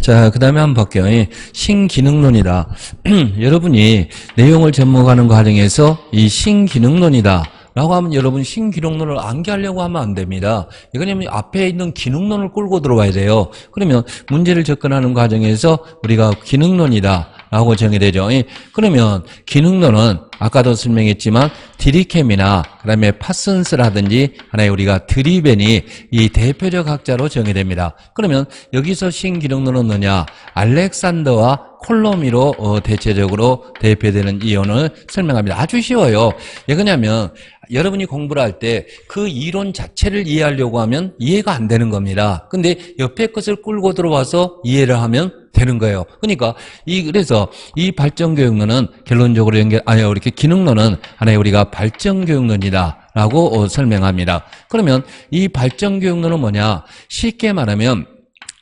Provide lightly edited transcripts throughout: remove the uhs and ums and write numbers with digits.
자, 그 다음에 한번 볼게요. 이 신기능론이다. 여러분이 내용을 접목하는 과정에서 이 신기능론이다 라고 하면 여러분 신기능론을 암기하려고 하면 안 됩니다. 이거냐면 앞에 있는 기능론을 끌고 들어와야 돼요. 그러면 문제를 접근하는 과정에서 우리가 기능론이다 라고 정의되죠. 그러면 기능론은 아까도 설명했지만 디리켐이나 그다음에 파슨스라든지 하나의 우리가 드리벤이 이 대표적 학자로 정의됩니다. 그러면 여기서 신기능론은 뭐냐? 알렉산더와 콜로미로 대체적으로 대표되는 이론을 설명합니다. 아주 쉬워요. 왜 그러냐면 여러분이 공부를 할 때 그 이론 자체를 이해하려고 하면 이해가 안 되는 겁니다. 근데 옆에 것을 끌고 들어와서 이해를 하면 되는 거예요. 그러니까 그래서 이 발전교육론은 결론적으로 이렇게 기능론은 하나의 우리가 발전교육론이다라고 설명합니다. 그러면 이 발전교육론은 뭐냐? 쉽게 말하면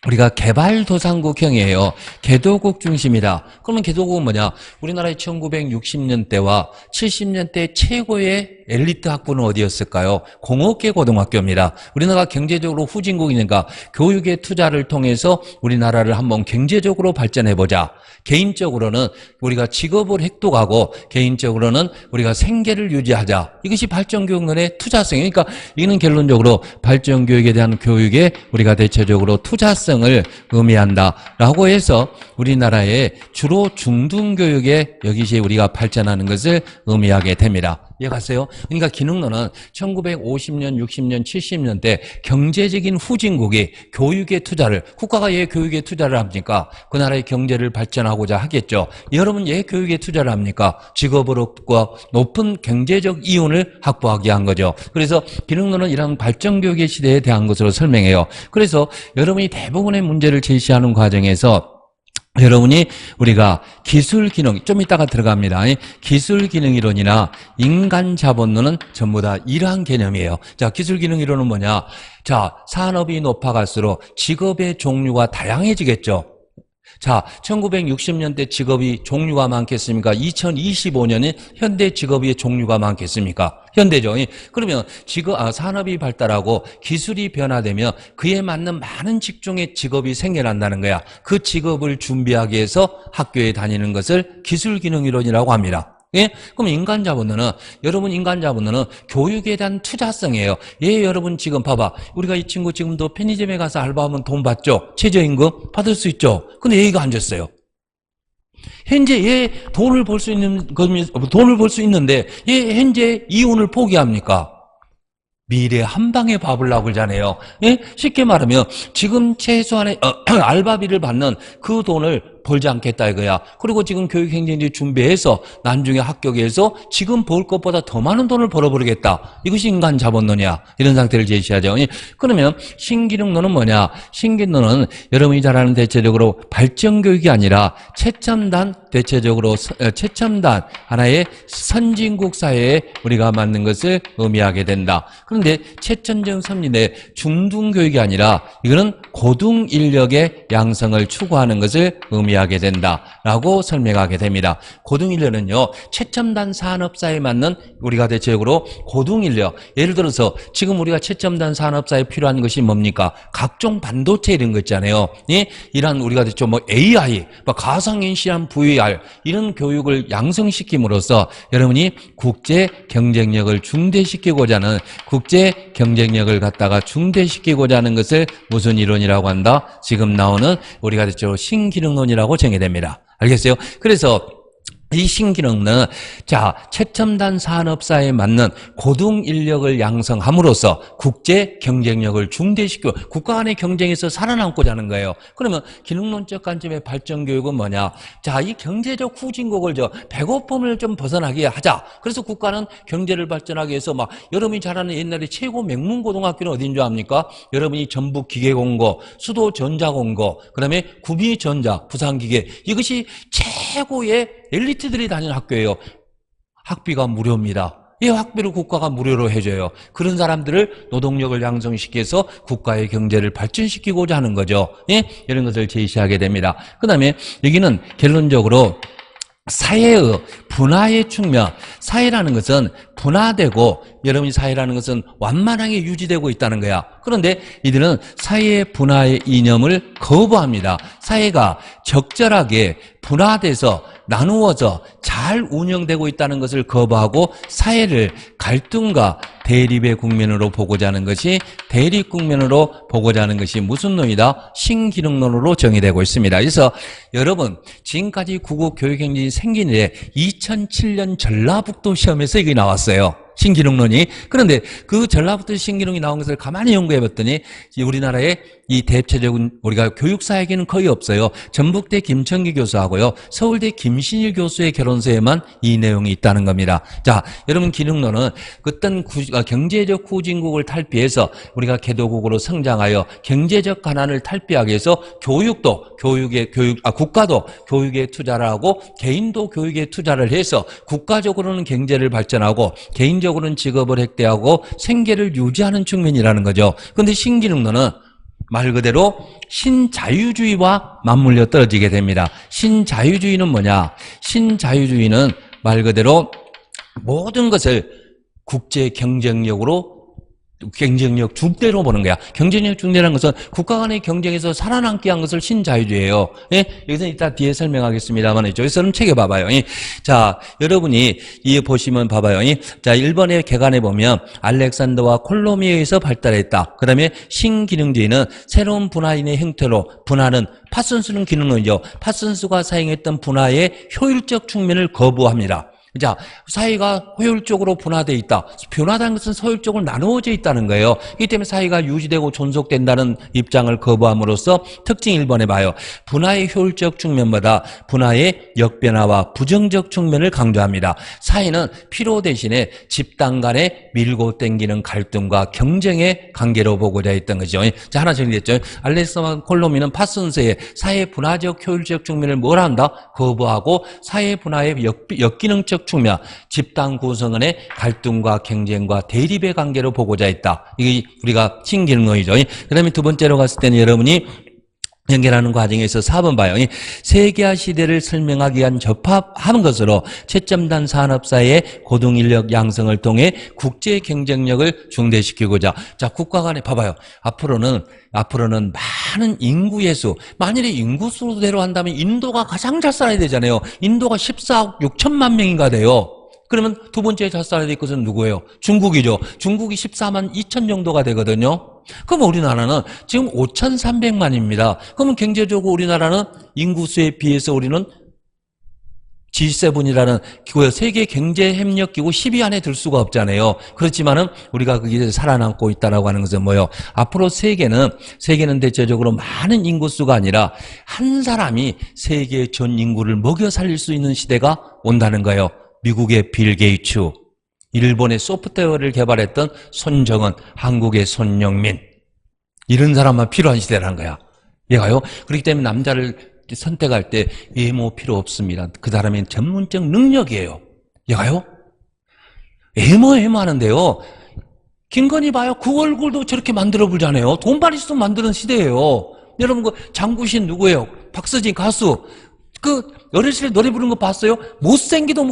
우리가 개발도상국형이에요. 개도국 중심이다. 그러면 개도국은 뭐냐? 우리나라의 1960년대와 70년대 최고의 엘리트 학부는 어디였을까요? 공업계 고등학교입니다. 우리나라가 경제적으로 후진국이니까 교육의 투자를 통해서 우리나라를 한번 경제적으로 발전해보자. 개인적으로는 우리가 직업을 획득하고 개인적으로는 우리가 생계를 유지하자. 이것이 발전교육론의 투자성이에요. 그러니까 이는 결론적으로 발전교육에 대한 교육에 우리가 대체적으로 투자성을 의미한다라고 해서 우리나라의 주로 중등교육에 여기시 우리가 발전하는 것을 의미하게 됩니다. 이해가세요? 그러니까 기능론은 1950년, 60년, 70년대 경제적인 후진국이 교육에 투자를, 국가가 왜 교육에 투자를 합니까? 그 나라의 경제를 발전하고자 하겠죠. 여러분 왜 교육에 투자를 합니까? 직업을 얻고 높은 경제적 이윤을 확보하기 위한 거죠. 그래서 기능론은 이런 발전교육의 시대에 대한 것으로 설명해요. 그래서 여러분이 대부분의 문제를 제시하는 과정에서 여러분이 우리가 기술기능 좀 이따가 들어갑니다. 기술기능이론이나 인간자본론은 전부 다 이러한 개념이에요. 자, 기술기능이론은 뭐냐? 자, 산업이 높아갈수록 직업의 종류가 다양해지겠죠. 자, 1960년대 직업이 종류가 많겠습니까? 2025년에 현대 직업의 종류가 많겠습니까? 현대죠. 그러면 산업이 발달하고 기술이 변화되면 그에 맞는 많은 직종의 직업이 생겨난다는 거야. 그 직업을 준비하기 위해서 학교에 다니는 것을 기술기능이론이라고 합니다. 예? 그럼 여러분 인간자본론은 교육에 대한 투자성이에요. 예, 여러분 지금 봐봐. 우리가 이 친구 지금도 편의점에 가서 알바하면 돈 받죠? 최저임금 받을 수 있죠? 근데 얘가 안 줬어요. 현재 얘 돈을 벌 수 있는데 얘 현재 이윤을 포기합니까? 미래 한 방에 밥을 나불잖아요. 예? 쉽게 말하면 지금 최소한의 알바비를 받는 그 돈을 벌지 않겠다 이거야. 그리고 지금 교육행정지 준비해서 나중에 합격해서 지금 벌 것보다 더 많은 돈을 벌어버리겠다. 이것이 인간자본론이야. 이런 상태를 제시하죠. 그러면 신기능론은 뭐냐? 신기능론은 여러분이 잘 아는 대체적으로 발전교육이 아니라 최첨단 하나의 선진국 사회에 우리가 맞는 것을 의미하게 된다. 그런데 최첨단 선진의 중등교육이 아니라 이거는 고등인력의 양성을 추구하는 것을 의미하게 된다라고 설명하게 됩니다. 고등인력은요, 최첨단 산업사에 맞는 우리가 대체적으로 고등인력, 예를 들어서 지금 우리가 최첨단 산업사에 필요한 것이 뭡니까? 각종 반도체 이런 거 있잖아요. 예? 이런 우리가 대체적으로 AI, 가상인식이란 VR 이런 교육을 양성시킴으로써 여러분이 국제 경쟁력을 중대시키고자 하는 중대시키고자 하는 것을 무슨 이론이라고 한다? 지금 나오는 우리가 대체적으로 신기능론이라고 정의됩니다. 알겠어요? 그래서 이 신기능은 최첨단 산업사에 맞는 고등인력을 양성함으로써 국제 경쟁력을 중대시키고 국가 간의 경쟁에서 살아남고자 하는 거예요. 그러면 기능론적 관점의 발전교육은 뭐냐? 이 경제적 후진국을 배고픔을 좀 벗어나게 하자. 그래서 국가는 경제를 발전하기 위해서 여러분이 잘 아는 옛날에 최고 명문고등학교는 어딘 줄 압니까? 여러분이 전북기계공고, 수도전자공고, 그 다음에 구미전자, 부산기계 이것이 최고의 엘리트들이 다니는 학교예요. 학비가 무료입니다. 이 학비를 국가가 무료로 해줘요. 그런 사람들을 노동력을 양성시켜서 국가의 경제를 발전시키고자 하는 거죠. 예? 이런 것을 제시하게 됩니다. 그 다음에 여기는 결론적으로 사회의 분화의 측면, 사회라는 것은 분화되고 여러분이 사회라는 것은 완만하게 유지되고 있다는 거야. 그런데 이들은 사회 분화의 이념을 거부합니다. 사회가 적절하게 분화돼서 나누어져 잘 운영되고 있다는 것을 거부하고 사회를 갈등과 대립의 국면으로 보고자 하는 것이 대립 국면으로 보고자 하는 것이 무슨 논이다? 신기능론으로 정의되고 있습니다. 그래서 여러분 지금까지 구국 교육행정이 생긴 이래 2007년 전라북도 시험에서 이게 나왔어요. 신기능론이. 그런데 그 전라북도 신기능이 나온 것을 가만히 연구해 봤더니 우리나라에 이 대체적인 우리가 교육사에게는 거의 없어요. 전북대 김천기 교수하고요. 서울대 김신일 교수의 결혼서에만 이 내용이 있다는 겁니다. 자, 여러분 기능론은 어떤 경제적 후진국을 탈피해서 우리가 개도국으로 성장하여 경제적 가난을 탈피하기 위해서 국가도 교육에 투자를 하고 개인도 교육에 투자를 해서 국가적으로는 경제를 발전하고 개인적으로는 직업을 획득하고 생계를 유지하는 측면이라는 거죠. 그런데 신기능론은 말 그대로 신자유주의와 맞물려 떨어지게 됩니다. 신자유주의는 뭐냐? 신자유주의는 말 그대로 모든 것을 국제 경쟁력 중대로 보는 거야. 경쟁력 중대라는 것은 국가 간의 경쟁에서 살아남기 위한 것을 신자유주의예요. 예? 여기서 이따 뒤에 설명하겠습니다만 여기서는 책에 봐봐요. 예? 자, 여러분이 이 보시면 봐봐요. 예? 자, 일본의 개관에 보면 알렉산더와 콜롬에 의해서 발달했다. 그 다음에 신기능주의는 새로운 분화인의 형태로 분화는 파슨스는 기능론이죠. 파슨스가 사용했던 분화의 효율적 측면을 거부합니다. 자, 사회가 효율적으로 분화되어 있다. 변화된 것은 효율적으로 나누어져 있다는 거예요. 이 때문에 사회가 유지되고 존속된다는 입장을 거부함으로써 특징 1번에 봐요. 분화의 효율적 측면보다 분화의 역변화와 부정적 측면을 강조합니다. 사회는 필요 대신에 집단 간의 밀고 땡기는 갈등과 경쟁의 관계로 보고자 했던 거죠. 자, 하나 정리됐죠. 알렉산더 콜롬이는 파슨스의 사회 분화적 효율적 측면을 뭐라 한다? 거부하고 사회 분화의 역기능적 측면, 집단 구성원의 갈등과 경쟁과 대립의 관계로 보고자 했다. 이게 우리가 신기능론이죠. 그 다음에 두 번째로 갔을 때는 여러분이 연결하는 과정에서 4번 봐요. 세계화 시대를 설명하기 위한 접합하는 것으로 채점단 산업사회의 고등인력 양성을 통해 국제 경쟁력을 중대시키고자. 자, 국가 간에 봐봐요. 앞으로는 많은 인구의 수, 만일에 인구수대로 한다면 인도가 가장 잘 살아야 되잖아요. 인도가 14억 6천만 명인가 돼요. 그러면 두 번째 잘 살아야 될 것은 누구예요? 중국이죠. 중국이 14만 2천 정도가 되거든요. 그럼 우리나라는 지금 5,300만입니다. 그러면 경제적으로 우리나라는 인구수에 비해서 우리는 G7이라는 세계 경제협력기구 10위 안에 들 수가 없잖아요. 그렇지만은 우리가 거기서 살아남고 있다라고 하는 것은 뭐예요? 앞으로 세계는 대체적으로 많은 인구수가 아니라 한 사람이 세계 전 인구를 먹여 살릴 수 있는 시대가 온다는 거예요. 미국의 빌 게이츠, 일본의 소프트웨어를 개발했던 손정은, 한국의 손영민, 이런 사람만 필요한 시대라는 거야. 얘가요. 그렇기 때문에 남자를 선택할 때 외모 필요 없습니다. 그 사람의 전문적 능력이에요. 얘가요. 외모 하는데요. 김건희 봐요. 그 얼굴도 저렇게 만들어 보잖아요. 돈만 있으면 만드는 시대예요. 여러분 그 장구신 누구예요? 박서진 가수. 어렸을 때 노래 부르는 거 봤어요? 못생기도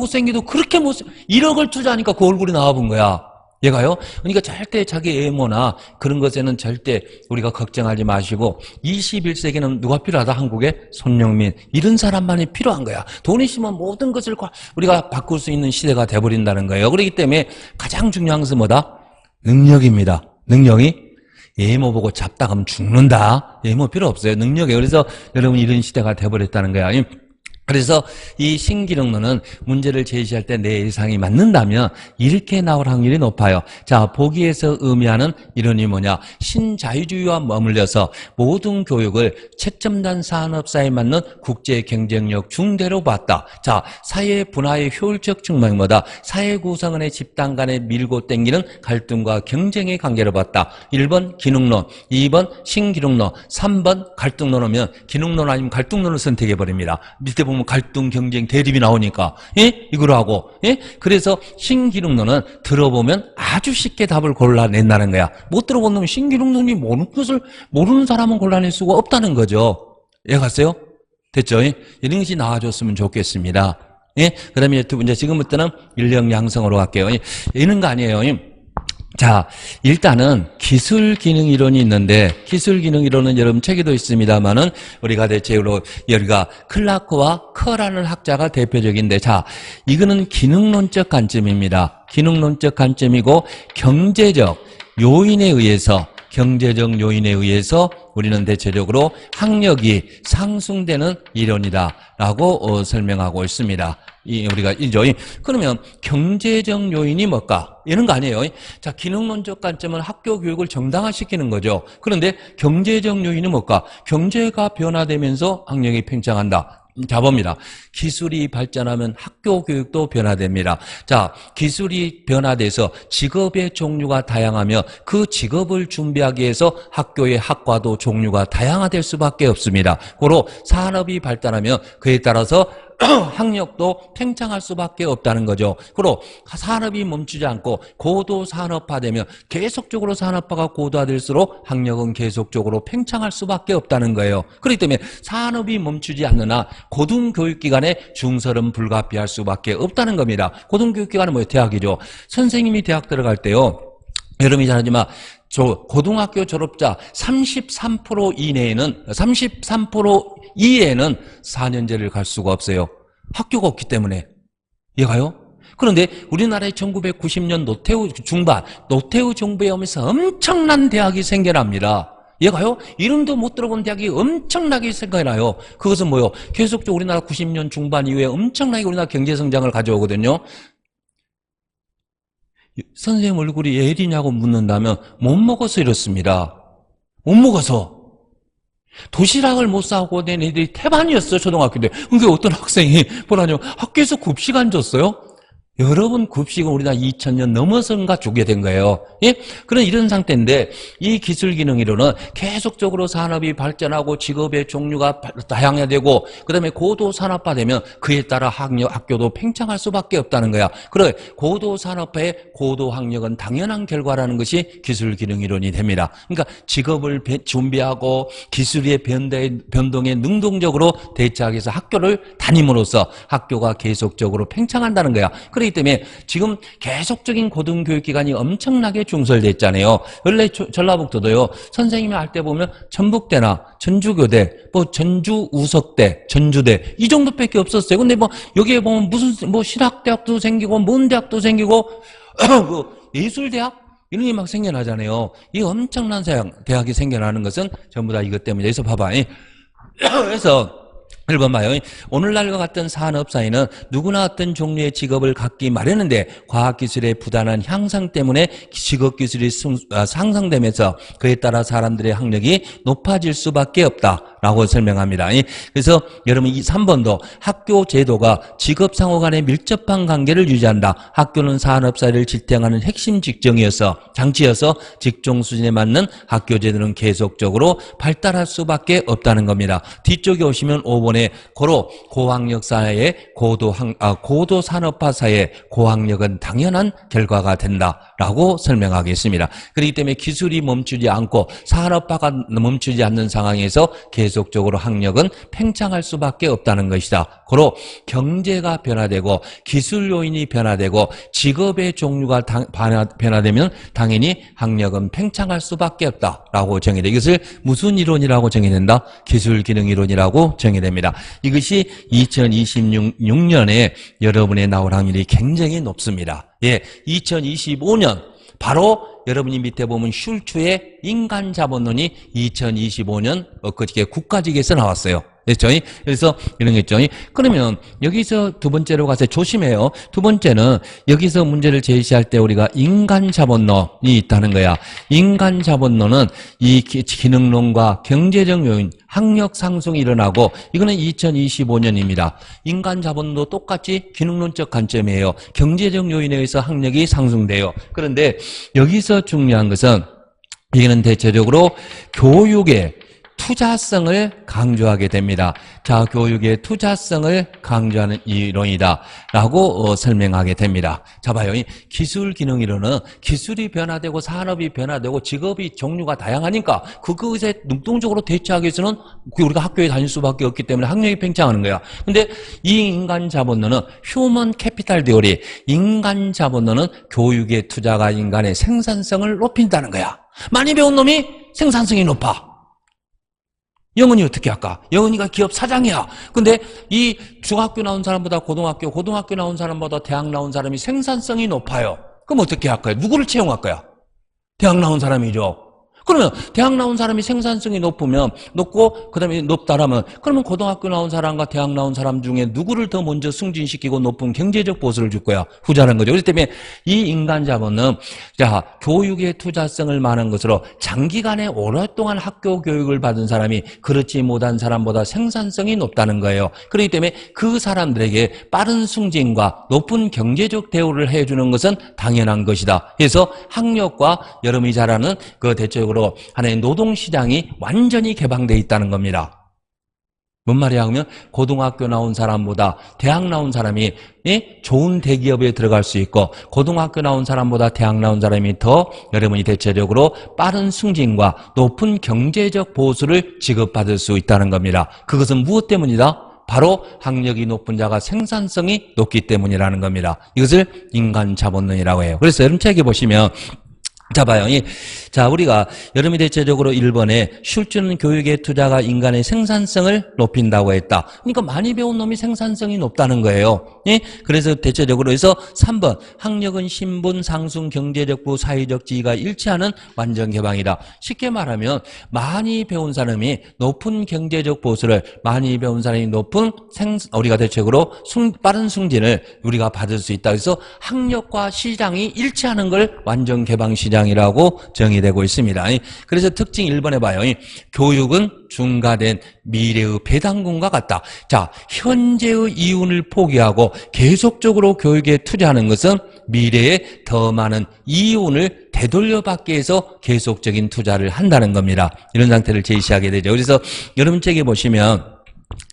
그렇게 1억을 투자하니까 그 얼굴이 나와본 거야. 얘가요. 그러니까 절대 자기 외모나 그런 것에는 절대 우리가 걱정하지 마시고 21세기는 누가 필요하다? 한국에 손영민, 이런 사람만이 필요한 거야. 돈 있으면 모든 것을 우리가 바꿀 수 있는 시대가 돼버린다는 거예요. 그렇기 때문에 가장 중요한 것은 뭐다? 능력입니다. 능력이 외모 보고 잡다 가면 죽는다. 외모 필요 없어요. 능력이에요. 그래서 여러분 이런 시대가 돼버렸다는 거야. 그래서 이 신기능론은 문제를 제시할 때 내 예상이 맞는다면 이렇게 나올 확률이 높아요. 자, 보기에서 의미하는 이론이 뭐냐? 신자유주의와 맞물려서 모든 교육을 채점단 산업사에 맞는 국제 경쟁력 중대로 봤다. 자, 사회 분화의 효율적 측면보다 사회 구성원의 집단 간에 밀고 땡기는 갈등과 경쟁의 관계로 봤다. 1번 기능론, 2번 신기능론, 3번 갈등론이면 기능론 아니면 갈등론을 선택해버립니다. 밑에 보면 갈등, 경쟁, 대립이 나오니까, 예? 이걸 하고, 예? 그래서 신기능론은 들어보면 아주 쉽게 답을 골라낸다는 거야. 못 들어본 놈은 신기능론이 모르는 것을 모르는 사람은 골라낼 수가 없다는 거죠. 예, 갔어요? 됐죠? 이런 것이 나와줬으면 좋겠습니다. 예? 그 다음에 두 번째, 지금부터는 인력 양성으로 갈게요. 이런 거 아니에요. 자, 일단은 기술 기능 이론이 있는데, 기술 기능 이론은 여러분 책에도 있습니다만은, 우리가 대체로, 여기가 클라크와 커라는 학자가 대표적인데, 자, 이거는 기능론적 관점입니다. 기능론적 관점이고, 경제적 요인에 의해서 우리는 대체적으로 학력이 상승되는 이론이다라고 설명하고 있습니다. 우리가 이죠. 그러면 경제적 요인이 뭘까? 이런 거 아니에요. 자, 기능론적 관점은 학교 교육을 정당화시키는 거죠. 그런데 경제적 요인이 뭘까? 경제가 변화되면서 학력이 팽창한다. 자, 봅니다. 기술이 발전하면 학교 교육도 변화됩니다. 자, 기술이 변화돼서 직업의 종류가 다양하며 그 직업을 준비하기 위해서 학교의 학과도 종류가 다양화될 수밖에 없습니다. 고로 산업이 발달하면 그에 따라서 학력도 팽창할 수밖에 없다는 거죠. 그리고 산업이 멈추지 않고 고도 산업화되면 계속적으로 산업화가 고도화될수록 학력은 계속적으로 팽창할 수밖에 없다는 거예요. 그렇기 때문에 산업이 멈추지 않는 한 고등교육기관의 중설은 불가피할 수밖에 없다는 겁니다. 고등교육기관은 뭐예요? 대학이죠. 선생님이 대학 들어갈 때요, 여러분이 잘 알지만 고등학교 졸업자 33% 이내에는 33% 이외에는 4년제를 갈 수가 없어요. 학교가 없기 때문에. 이해가요? 그런데 우리나라의 1990년 노태우 정부에 오면서 엄청난 대학이 생겨납니다. 이해가요? 이름도 못 들어본 대학이 엄청나게 생겨나요. 그것은 뭐예요? 계속적으로 우리나라 90년 중반 이후에 엄청나게 우리나라 경제성장을 가져오거든요. 선생님 얼굴이 예리냐고 묻는다면 못 먹어서 이렇습니다. 못 먹어서. 도시락을 못 싸고 낸 애들이 태반이었어요, 초등학교 때. 그러니까 어떤 학생이 뭐라냐면 학교에서 급식 안 줬어요? 여러분, 급식은 우리나라 2000년 넘어선가 주게 된 거예요. 예? 그런 이런 상태인데, 이 기술 기능 이론은 계속적으로 산업이 발전하고 직업의 종류가 다양화되고, 그 다음에 고도 산업화되면 그에 따라 학교도 팽창할 수밖에 없다는 거야. 그래, 고도 산업화의 고도 학력은 당연한 결과라는 것이 기술 기능 이론이 됩니다. 그러니까 직업을 준비하고 기술의 변동에 능동적으로 대처하기 위해서 학교를 다님으로써 학교가 계속적으로 팽창한다는 거야. 그렇기 때문에 지금 계속적인 고등교육기관이 엄청나게 중설됐잖아요. 원래 전라북도도요, 선생님이 할 때 보면 전북대나 전주교대, 전주우석대, 전주대 이 정도밖에 없었어요. 근데 여기에 보면 무슨 신학대학도 생기고 뭔 대학도 생기고 예술대학 이런 게 막 생겨나잖아요. 이 엄청난 대학이 생겨나는 것은 전부 다 이것 때문에. 그래서 봐봐. 그래서 1번 봐요. 오늘날과 같은 산업사회는 누구나 어떤 종류의 직업을 갖기 마련인데 과학기술의 부단한 향상 때문에 직업기술이 상승되면서 그에 따라 사람들의 학력이 높아질 수밖에 없다라고 설명합니다. 그래서 여러분 이 3번도 학교 제도가 직업상호 간의 밀접한 관계를 유지한다. 학교는 산업사회를 지탱하는 핵심 장치여서 직종 수준에 맞는 학교 제도는 계속적으로 발달할 수밖에 없다는 겁니다. 뒤쪽에 오시면 5번에 고로 고학력 사회의 고도 산업화 사회의 고학력은 당연한 결과가 된다라고 설명하겠습니다. 그렇기 때문에 기술이 멈추지 않고 산업화가 멈추지 않는 상황에서 계속적으로 학력은 팽창할 수밖에 없다는 것이다. 고로 경제가 변화되고 기술 요인이 변화되고 직업의 종류가 변화되면 당연히 학력은 팽창할 수밖에 없다라고 정의돼. 이것을 무슨 이론이라고 정의된다? 기술 기능 이론이라고 정의됩니다. 이것이 2026년에 여러분의 나올 확률이 굉장히 높습니다. 2025년 바로 여러분이 밑에 보면 슐츠의 인간자본론이 2025년 엊그저께 국가직에서 나왔어요. 그렇죠? 그래서 이런 게 있죠. 그러면 여기서 두 번째로 가서 조심해요. 두 번째는 여기서 문제를 제시할 때 우리가 인간자본론이 있다는 거야. 인간자본론은 이 기능론과 경제적 요인, 학력 상승이 일어나고 이거는 2025년입니다. 인간자본도 똑같이 기능론적 관점이에요. 경제적 요인에 의해서 학력이 상승돼요. 그런데 여기서 중요한 것은 이거는 대체적으로 교육의 투자성을 강조하게 됩니다. 자, 교육의 투자성을 강조하는 이론이다 라고 설명하게 됩니다. 자, 봐요. 이 기술 기능 이론은 기술이 변화되고 산업이 변화되고 직업이 종류가 다양하니까 그것에 능동적으로 대처하기 위해서는 우리가 학교에 다닐 수밖에 없기 때문에 학력이 팽창하는 거야. 근데 이 인간 자본론은 휴먼 캐피탈 디오리, 인간 자본론은 교육의 투자가 인간의 생산성을 높인다는 거야. 많이 배운 놈이 생산성이 높아. 영은이 어떻게 할까? 영은이가 기업 사장이야. 근데 이 중학교 나온 사람보다 고등학교 나온 사람보다 대학 나온 사람이 생산성이 높아요. 그럼 어떻게 할까요? 누구를 채용할 거야? 대학 나온 사람이죠. 그러면 대학 나온 사람이 생산성이 높고 그다음에 높다라면 그러면 고등학교 나온 사람과 대학 나온 사람 중에 누구를 더 먼저 승진시키고 높은 경제적 보수를 줄 거야? 후자라는 거죠. 그렇기 때문에 이 인간 자본은 자, 교육의 투자성을 말하는 것으로 장기간에 오랫동안 학교 교육을 받은 사람이 그렇지 못한 사람보다 생산성이 높다는 거예요. 그렇기 때문에 그 사람들에게 빠른 승진과 높은 경제적 대우를 해주는 것은 당연한 것이다. 그래서 학력과 여러분이 잘 아는 그 대체적으로 하나의 노동시장이 완전히 개방되어 있다는 겁니다. 뭔 말이야 하면 고등학교 나온 사람보다 대학 나온 사람이 좋은 대기업에 들어갈 수 있고 고등학교 나온 사람보다 대학 나온 사람이 더 여러분이 대체적으로 빠른 승진과 높은 경제적 보수를 지급받을 수 있다는 겁니다. 그것은 무엇 때문이다? 바로 학력이 높은 자가 생산성이 높기 때문이라는 겁니다. 이것을 인간 자본론이라고 해요. 그래서 여러분 책에 보시면 자, 봐요. 자, 우리가 여름이 대체적으로 1번에 슐츠는 교육의 투자가 인간의 생산성을 높인다고 했다. 그러니까 많이 배운 놈이 생산성이 높다는 거예요. 예? 그래서 대체적으로 해서 3번 학력은 신분, 상승, 경제적 부, 사회적 지위가 일치하는 완전 개방이다. 쉽게 말하면 많이 배운 사람이 높은 경제적 보수를 많이 배운 사람이 높은 우리가 대체적으로 빠른 승진을 우리가 받을 수 있다. 그래서 학력과 시장이 일치하는 걸 완전 개방 시장 이라고 정의되고 있습니다. 그래서 특징 1번에 봐요. 교육은 중과된 미래의 배당금과 같다. 자, 현재의 이윤을 포기하고 계속적으로 교육에 투자하는 것은 미래에 더 많은 이윤을 되돌려받기 위해서 계속적인 투자를 한다는 겁니다. 이런 상태를 제시하게 되죠. 그래서 여러분 책에 보시면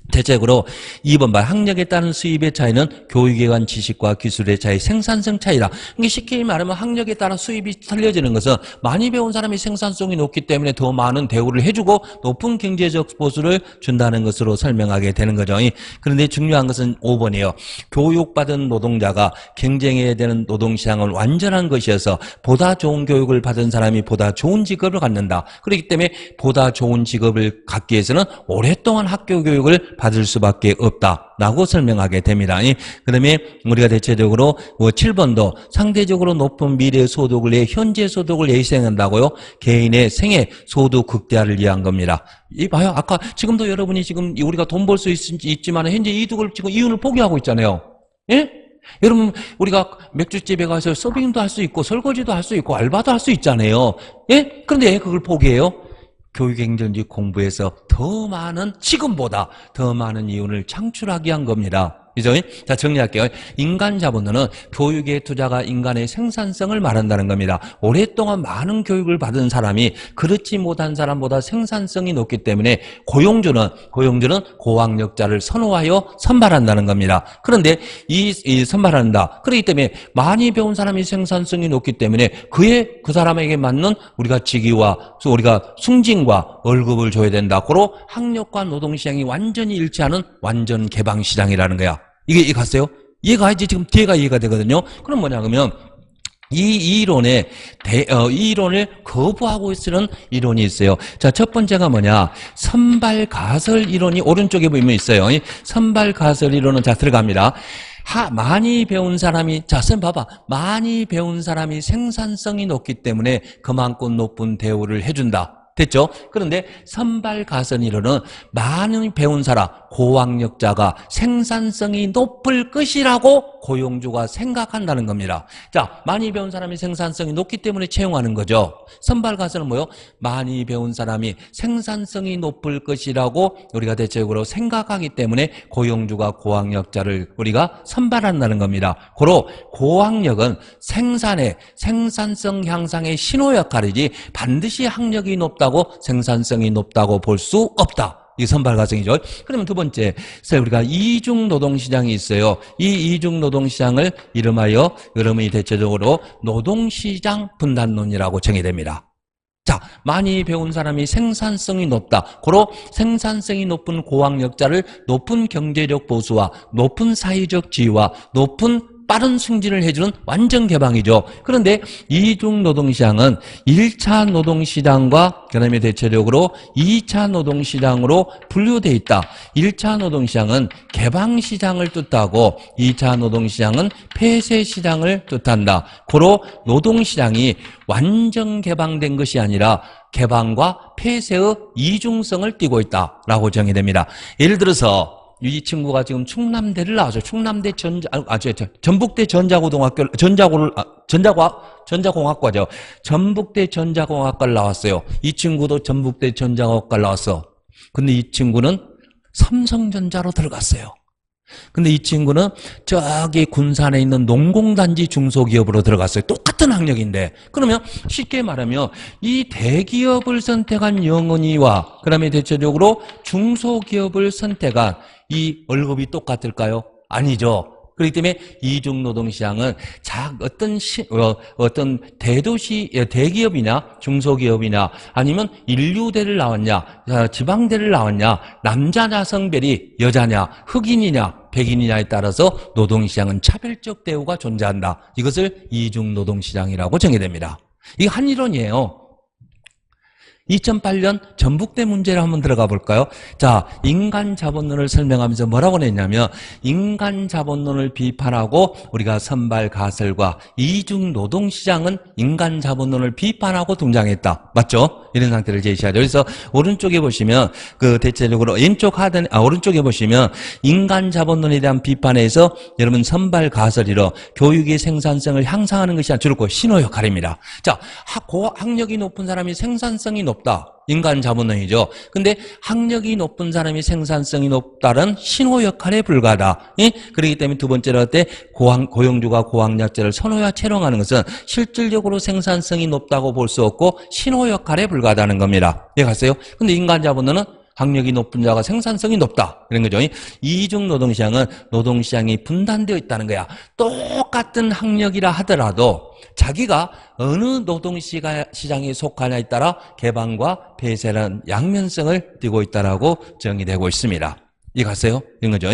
대체적으로 2번 말 학력에 따른 수입의 차이는 교육에 관한 지식과 기술의 차이, 생산성 차이다. 이게 쉽게 말하면 학력에 따라 수입이 틀려지는 것은 많이 배운 사람이 생산성이 높기 때문에 더 많은 대우를 해주고 높은 경제적 보수를 준다는 것으로 설명하게 되는 거죠. 그런데 중요한 것은 5번이에요. 교육받은 노동자가 경쟁해야 되는 노동시장은 완전한 것이어서 보다 좋은 교육을 받은 사람이 보다 좋은 직업을 갖는다. 그렇기 때문에 보다 좋은 직업을 갖기 위해서는 오랫동안 학교 교육을 받을 수밖에 없다라고 설명하게 됩니다. 그 다음에 우리가 대체적으로 7번도 상대적으로 높은 미래 소득을 위해 현재 소득을 예시한다고요. 개인의 생애 소득 극대화를 위한 겁니다. 봐요. 아까 지금도 여러분이 지금 우리가 돈 벌 수 있지만 현재 이득을 지금 이윤을 포기하고 있잖아요. 예? 여러분 우리가 맥주집에 가서 서빙도 할 수 있고 설거지도 할 수 있고 알바도 할 수 있잖아요. 예? 그런데 왜 그걸 포기해요? 교육행정지 공부에서 더 많은 지금보다 더 많은 이윤을 창출하기 위한 겁니다. 그죠? 자, 정리할게요. 인간 자본론은 교육의 투자가 인간의 생산성을 말한다는 겁니다. 오랫동안 많은 교육을 받은 사람이 그렇지 못한 사람보다 생산성이 높기 때문에 고용주는 고학력자를 선호하여 선발한다는 겁니다. 그런데 이 선발한다. 그렇기 때문에 많이 배운 사람이 생산성이 높기 때문에 그 사람에게 맞는 우리가 직위와 우리가 승진과 월급을 줘야 된다. 고로 학력과 노동시장이 완전히 일치하는 완전 개방시장이라는 거야. 이게 갔어요? 이해가야지 지금 뒤에가 이해가 되거든요. 그럼 뭐냐 그러면 이 이론을 거부하고 있는 이론이 있어요. 자, 첫 번째가 뭐냐? 선발가설 이론이 오른쪽에 보면 있어요. 선발가설 이론은 자, 들어갑니다. 많이 배운 사람이, 자, 선생님 봐봐. 많이 배운 사람이 생산성이 높기 때문에 그만큼 높은 대우를 해준다. 됐죠? 그런데 선발가설 이론은 많이 배운 사람, 고학력자가 생산성이 높을 것이라고 고용주가 생각한다는 겁니다. 자, 많이 배운 사람이 생산성이 높기 때문에 채용하는 거죠. 선발가설은 뭐요? 많이 배운 사람이 생산성이 높을 것이라고 우리가 대체적으로 생각하기 때문에 고용주가 고학력자를 우리가 선발한다는 겁니다. 고로 고학력은 생산성 향상의 신호 역할이지 반드시 학력이 높다고 생산성이 높다고 볼 수 없다. 이 선발가정이죠. 그러면 두 번째, 우리가 이중 노동시장이 있어요. 이 이중 노동시장을 이름하여 여러분이 대체적으로 노동시장 분단론이라고 정의됩니다. 자, 많이 배운 사람이 생산성이 높다. 고로 생산성이 높은 고학력자를 높은 경제력 보수와 높은 사회적 지위와 높은 빠른 승진을 해주는 완전 개방이죠. 그런데 이중 노동시장은 1차 노동시장과 그다음에 대체적으로 2차 노동시장으로 분류되어 있다. 1차 노동시장은 개방시장을 뜻하고 2차 노동시장은 폐쇄시장을 뜻한다. 고로 노동시장이 완전 개방된 것이 아니라 개방과 폐쇄의 이중성을 띠고 있다라고 정의됩니다. 예를 들어서 이 친구가 지금 충남대를 나왔어요. 충남대 전북대 전자공학과죠. 전북대 전자공학과를 나왔어요. 이 친구도 전북대 전자공학과를 나왔어. 근데 이 친구는 삼성전자로 들어갔어요. 근데 이 친구는 저기 군산에 있는 농공단지 중소기업으로 들어갔어요. 똑같은 학력인데. 그러면 쉽게 말하면 이 대기업을 선택한 영은이와 그다음에 대체적으로 중소기업을 선택한 이 월급이 똑같을까요? 아니죠. 그렇기 때문에 이중 노동시장은 어떤 대기업이냐 중소기업이냐 아니면 인류대를 나왔냐 지방대를 나왔냐 남자냐 성별이 여자냐 흑인이냐 백인이냐에 따라서 노동시장은 차별적 대우가 존재한다. 이것을 이중 노동시장이라고 정의됩니다. 이게 한이론이에요. 2008년 전북대 문제를 한번 들어가 볼까요? 자, 인간자본론을 설명하면서 뭐라고 냈냐면 인간자본론을 비판하고 우리가 선발가설과 이중노동시장은 인간자본론을 비판하고 등장했다. 맞죠? 이런 상태를 제시하죠. 그래서 오른쪽에 보시면 대체적으로 오른쪽에 보시면 인간자본론에 대한 비판에서 여러분 선발가설이로 교육의 생산성을 향상하는 것이 주로 신호 역할입니다. 자, 학력이 높은 사람이 생산성이 높다. 인간 자본론이죠. 근데 학력이 높은 사람이 생산성이 높다는 신호 역할에 불과하다. 예? 그렇기 때문에 두 번째로 할 때 고용주가 고학력자를 선호와 채용하는 것은 실질적으로 생산성이 높다고 볼 수 없고 신호 역할에 불과하다는 겁니다. 이해갔어요? 근데 인간 자본론은 학력이 높은 자가 생산성이 높다. 이런 거죠. 이중 노동시장은 노동시장이 분단되어 있다는 거야. 똑같은 학력이라 하더라도 자기가 어느 노동시장에 속하냐에 따라 개방과 폐쇄라는 양면성을 띠고 있다라고 정의되고 있습니다. 이해갔어요? 이런 거죠.